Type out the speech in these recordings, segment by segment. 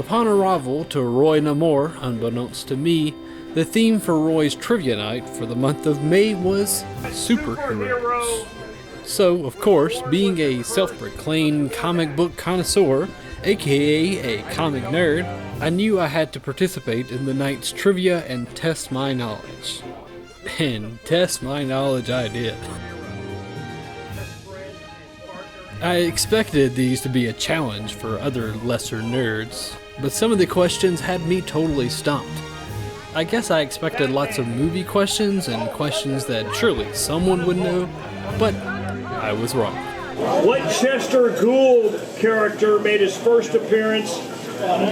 Upon arrival to Roi-Namur, unbeknownst to me, the theme for Roy's Trivia Night for the month of May was superheroes. So, of course, being a self-proclaimed comic book connoisseur, aka a comic nerd, I knew I had to participate in the night's trivia and test my knowledge. And test my knowledge I did. I expected these to be a challenge for other lesser nerds, but some of the questions had me totally stumped. I guess I expected lots of movie questions and questions that surely someone would know, but I was wrong. What Chester Gould character made his first appearance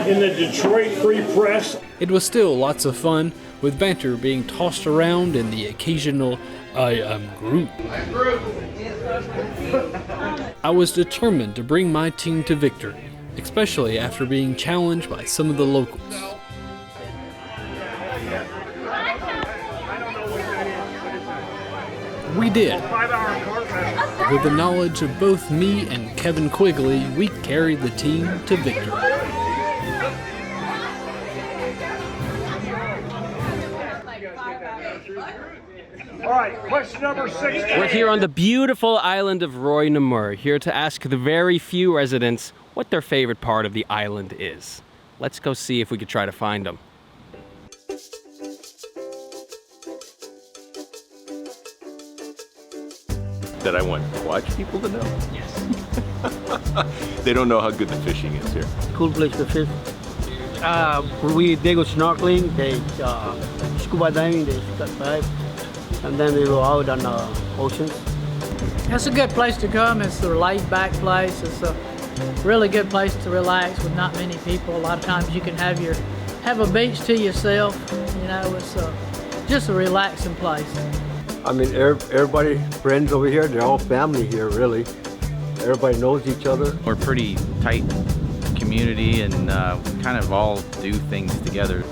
in the Detroit Free Press? It was still lots of fun, with banter being tossed around and the occasional "I am Groot." I was determined to bring my team to victory, especially after being challenged by some of the locals. We did. With the knowledge of both me and Kevin Quigley, we carried the team to victory. All right, question number 16. We're here on the beautiful island of Roi-Namur, here to ask the very few residents what their favorite part of the island is. Let's go see if we could try to find them. That I want Kwaj people to know? Yes. They don't know how good the fishing is here. Cool place to fish. They go snorkeling, they scuba diving, they dive, and then we go out on the oceans. It's a good place to come. It's a laid-back place. It's a really good place to relax with not many people. A lot of times you can have a beach to yourself. You know, it's just a relaxing place. I mean, everybody, friends over here, they're all family here, really. Everybody knows each other. We're pretty tight community and we kind of all do things together.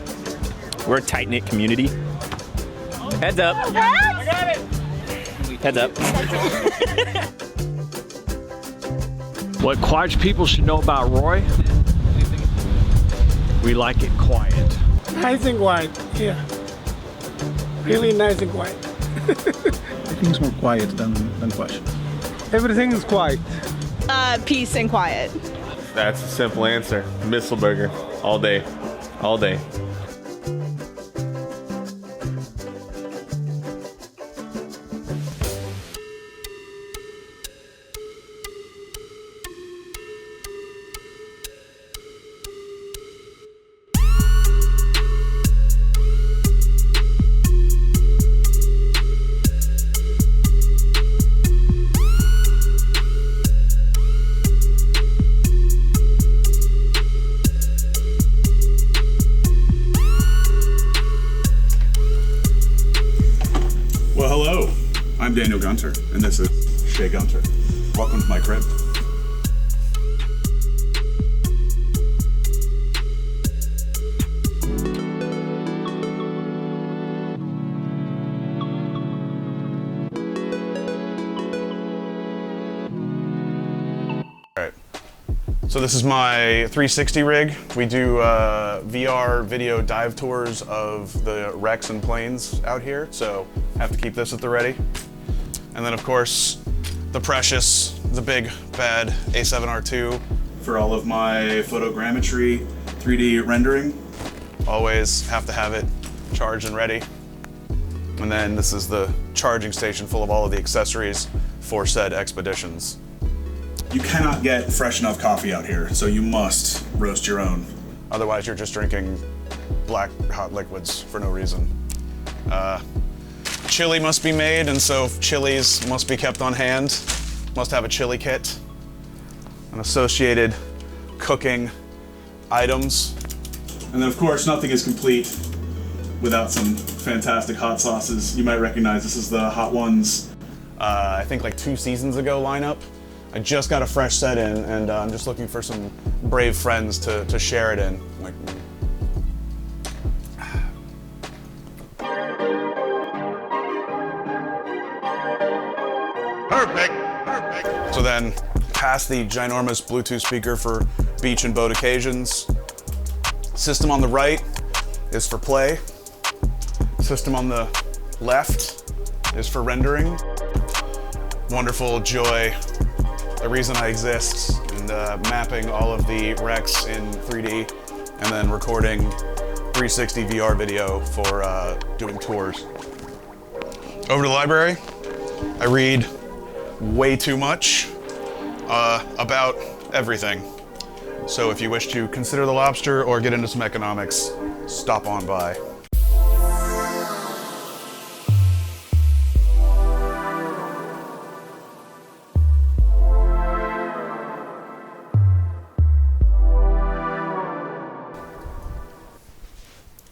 We're a tight-knit community. Heads up. I got it. Heads up. What Kwaj people should know about Roy? We like it quiet. Nice and quiet, yeah. Really nice and quiet. Everything's more quiet than Kwaj. Everything is quiet. Peace and quiet. That's a simple answer. Misselberger. All day. All day. I'm Dan Gunter, and this is Shay Gunter. Welcome to my crib. Alright, so this is my 360 rig. We do VR video dive tours of the wrecks and planes out here, so have to keep this at the ready. And then of course, the precious, the big bad A7R2 for all of my photogrammetry, 3D rendering. Always have to have it charged and ready. And then this is the charging station full of all of the accessories for said expeditions. You cannot get fresh enough coffee out here, so you must roast your own. Otherwise you're just drinking black hot liquids for no reason. Chili must be made, and so chilies must be kept on hand. Must have a chili kit and associated cooking items. And then of course, nothing is complete without some fantastic hot sauces. You might recognize this is the Hot Ones. I think like 2 seasons ago lineup. I just got a fresh set in, and I'm just looking for some brave friends to share it in. Like, Perfect. So then, past the ginormous Bluetooth speaker for beach and boat occasions, System on the right is for play. System on the left is for rendering. Wonderful joy, the reason I exist, and mapping all of the wrecks in 3D and then recording 360 VR video for doing tours. Over to the library, I read way too much about everything. So if you wish to consider the lobster or get into some economics, stop on by.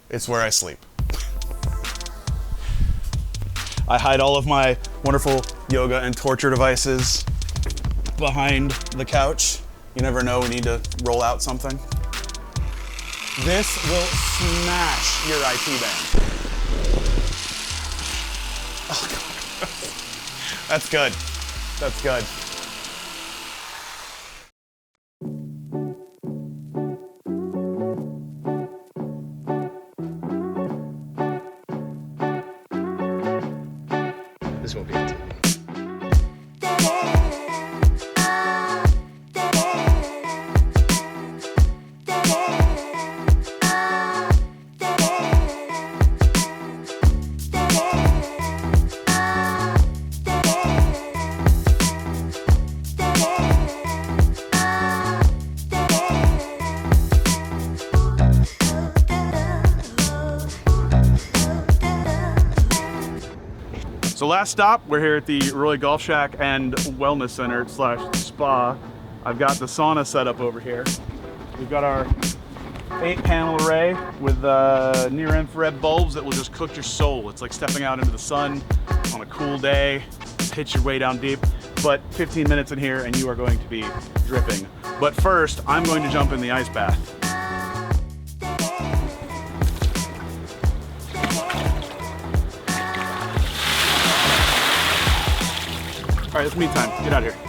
It's where I sleep. I hide all of my wonderful yoga and torture devices behind the couch. You never know, we need to roll out something. This will smash your IT band. Oh, God. That's good. That's good. This won't be on TV. So last stop, we're here at the Roi Golf Shack and Wellness Center / spa. I've got the sauna set up over here. We've got our 8-panel array with near-infrared bulbs that will just cook your soul. It's like stepping out into the sun on a cool day, pitch your way down deep. But 15 minutes in here and you are going to be dripping. But first, I'm going to jump in the ice bath. All right, it's me time. Get out of here.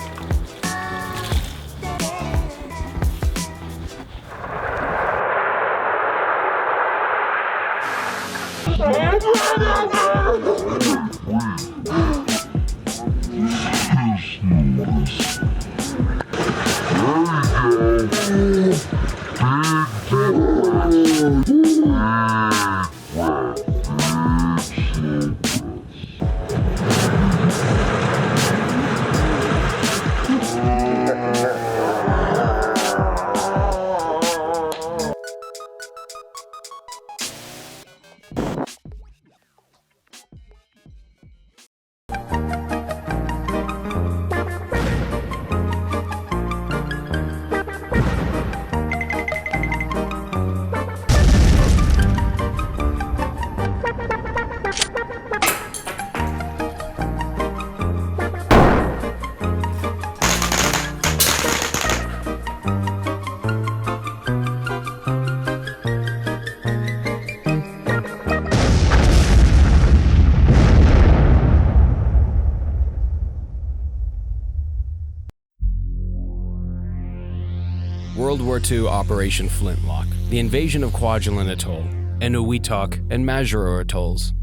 World War II Operation Flintlock, the invasion of Kwajalein Atoll, Enewetak, and Majuro Atolls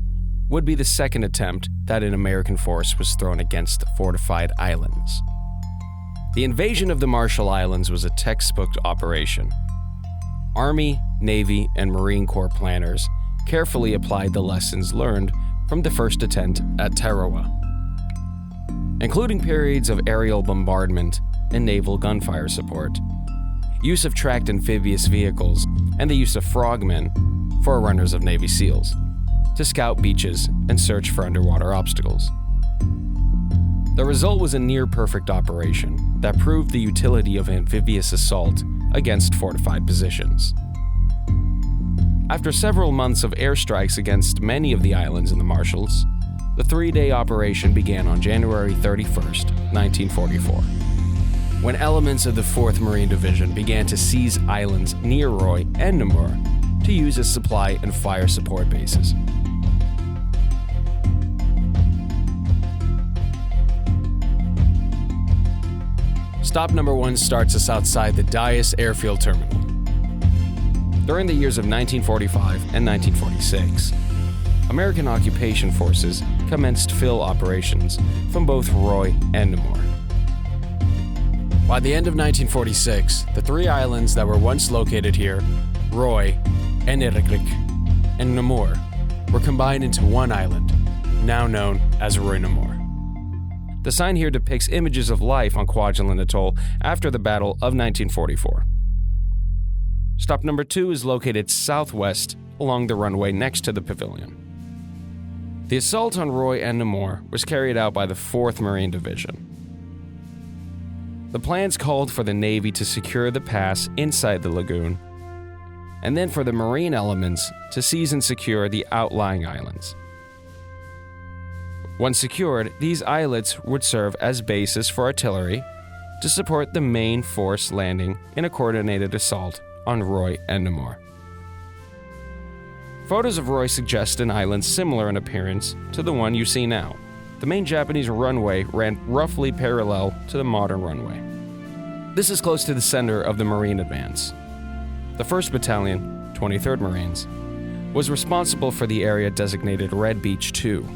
would be the second attempt that an American force was thrown against fortified islands. The invasion of the Marshall Islands was a textbook operation. Army, Navy, and Marine Corps planners carefully applied the lessons learned from the first attempt at Tarawa, including periods of aerial bombardment and naval gunfire support, use of tracked amphibious vehicles, and the use of frogmen, forerunners of Navy SEALs, to scout beaches and search for underwater obstacles. The result was a near-perfect operation that proved the utility of amphibious assault against fortified positions. After several months of airstrikes against many of the islands in the Marshalls, the 3-day operation began on January 31st, 1944. When elements of the 4th Marine Division began to seize islands near Roi and Namur to use as supply and fire support bases. Stop number 1 starts us outside the Dias Airfield Terminal. During the years of 1945 and 1946, American occupation forces commenced fill operations from both Roi and Namur. By the end of 1946, the three islands that were once located here, Roi, Eneriklik, and Namur, were combined into one island, now known as Roi-Namur. The sign here depicts images of life on Kwajalein Atoll after the Battle of 1944. Stop number 2 is located southwest along the runway next to the pavilion. The assault on Roi and Namur was carried out by the 4th Marine Division. The plans called for the Navy to secure the pass inside the lagoon, and then for the Marine elements to seize and secure the outlying islands. Once secured, these islets would serve as bases for artillery to support the main force landing in a coordinated assault on Roi and Namur. Photos of Roi suggest an island similar in appearance to the one you see now. The main Japanese runway ran roughly parallel to the modern runway. This is close to the center of the Marine advance. The 1st Battalion, 23rd Marines, was responsible for the area designated Red Beach 2.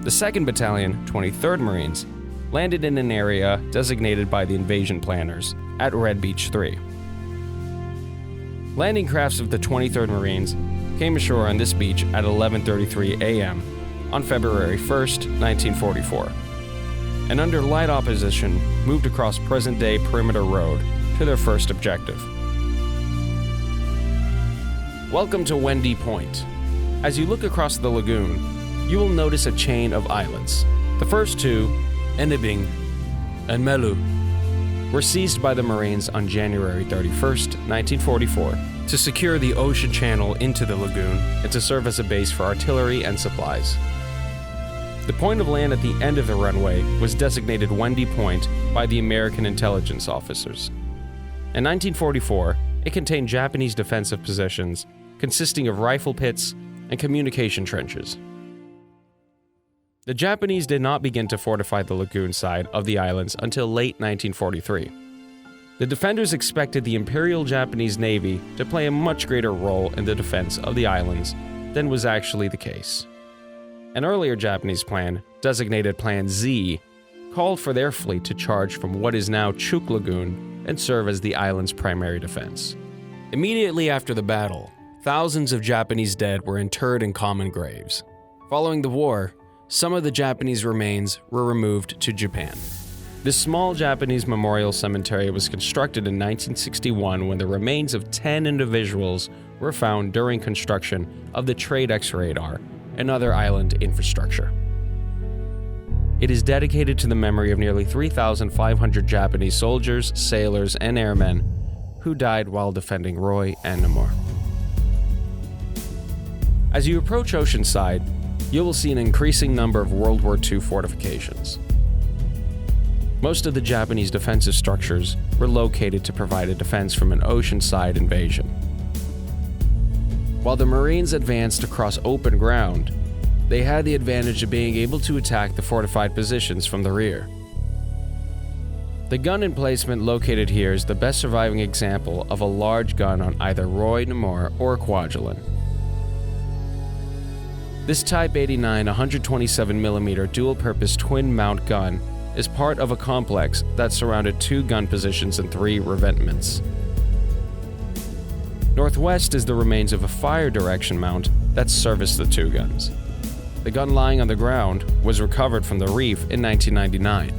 The 2nd Battalion, 23rd Marines, landed in an area designated by the invasion planners at Red Beach 3. Landing crafts of the 23rd Marines came ashore on this beach at 11:33 a.m. on February 1st, 1944, and under light opposition moved across present-day Perimeter Road to their first objective. Welcome to Wendy Point. As you look across the lagoon, you will notice a chain of islets. The first two, Enibing and Melu, were seized by the Marines on January 31st, 1944, to secure the ocean channel into the lagoon and to serve as a base for artillery and supplies. The point of land at the end of the runway was designated Wendy Point by the American intelligence officers. In 1944, it contained Japanese defensive positions consisting of rifle pits and communication trenches. The Japanese did not begin to fortify the lagoon side of the islands until late 1943. The defenders expected the Imperial Japanese Navy to play a much greater role in the defense of the islands than was actually the case. An earlier Japanese plan, designated Plan Z, called for their fleet to charge from what is now Chuk Lagoon and serve as the island's primary defense. Immediately after the battle, thousands of Japanese dead were interred in common graves. Following the war, some of the Japanese remains were removed to Japan. This small Japanese memorial cemetery was constructed in 1961 when the remains of 10 individuals were found during construction of the Trade X radar and other island infrastructure. It is dedicated to the memory of nearly 3,500 Japanese soldiers, sailors, and airmen who died while defending Roi and Namur. As you approach Oceanside, you will see an increasing number of World War II fortifications. Most of the Japanese defensive structures were located to provide a defense from an oceanside invasion. While the Marines advanced across open ground, they had the advantage of being able to attack the fortified positions from the rear. The gun emplacement located here is the best surviving example of a large gun on either Roi-Namur or Kwajalein. This Type 89 127mm dual-purpose twin-mount gun is part of a complex that surrounded 2 gun positions and 3 revetments. Northwest is the remains of a fire direction mount that serviced the 2 guns. The gun lying on the ground was recovered from the reef in 1999.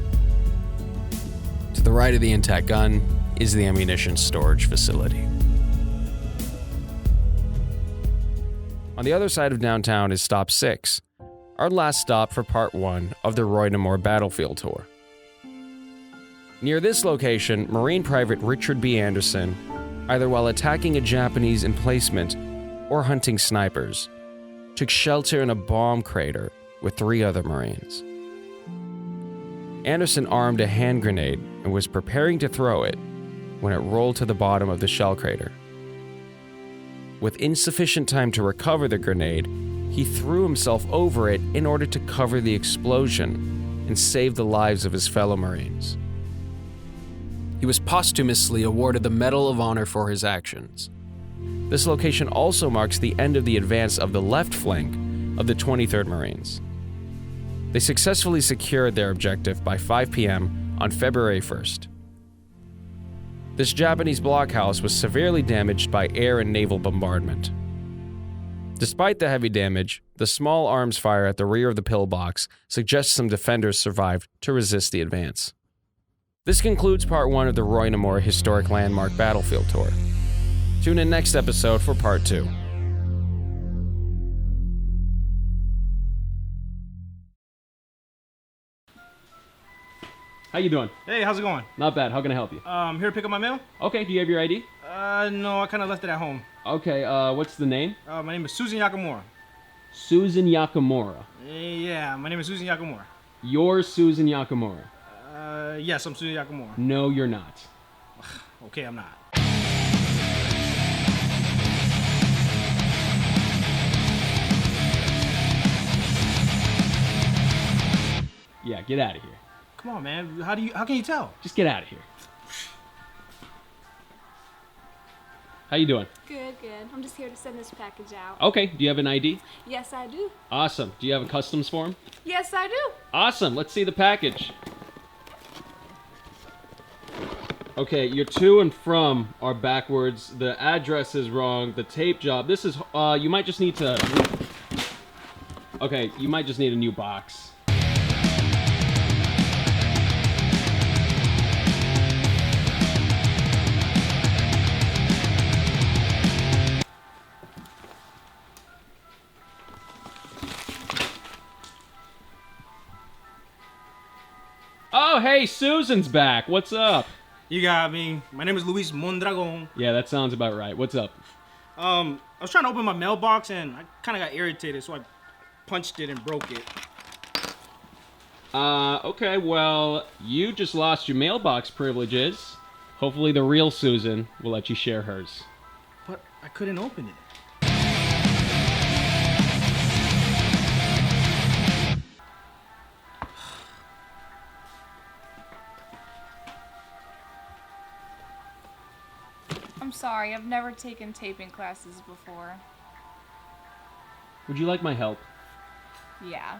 To the right of the intact gun is the ammunition storage facility. On the other side of downtown is Stop 6, our last stop for Part 1 of the Roi-Namur Battlefield Tour. Near this location, Marine Private Richard B. Anderson, either while attacking a Japanese emplacement or hunting snipers, took shelter in a bomb crater with 3 other Marines. Anderson armed a hand grenade and was preparing to throw it when it rolled to the bottom of the shell crater. With insufficient time to recover the grenade, he threw himself over it in order to cover the explosion and save the lives of his fellow Marines. He was posthumously awarded the Medal of Honor for his actions. This location also marks the end of the advance of the left flank of the 23rd Marines. They successfully secured their objective by 5 p.m. on February 1st. This Japanese blockhouse was severely damaged by air and naval bombardment. Despite the heavy damage, the small arms fire at the rear of the pillbox suggests some defenders survived to resist the advance. This concludes part 1 of the Roi-Namur Historic Landmark Battlefield Tour. Tune in next episode for part 2. How you doing? Hey, how's it going? Not bad. How can I help you? Here to pick up my mail. Okay, do you have your ID? No, I kind of left it at home. Okay, what's the name? My name is Susan Yakamura. Susan Yakamura. Yeah, my name is Susan Yakamura. You're Susan Yakamura. Yes, I'm Susan Yakamura. No, you're not. Okay, I'm not. Yeah, get out of here. Come on, man. How can you tell? Just get out of here. How you doing? Good. I'm just here to send this package out. Okay, do you have an ID? Yes, I do. Awesome. Do you have a customs form? Yes, I do. Awesome. Let's see the package. Okay, your to and from are backwards. The address is wrong. The tape job. This is, you might just need to... Okay, you might just need a new box. Oh, hey, Susan's back. What's up? You got me. My name is Luis Mondragon. Yeah, that sounds about right. What's up? I was trying to open my mailbox and I kind of got irritated, so I punched it and broke it. Okay, well, you just lost your mailbox privileges. Hopefully the real Susan will let you share hers. But I couldn't open it. I'm sorry, I've never taken taping classes before. Would you like my help? Yeah.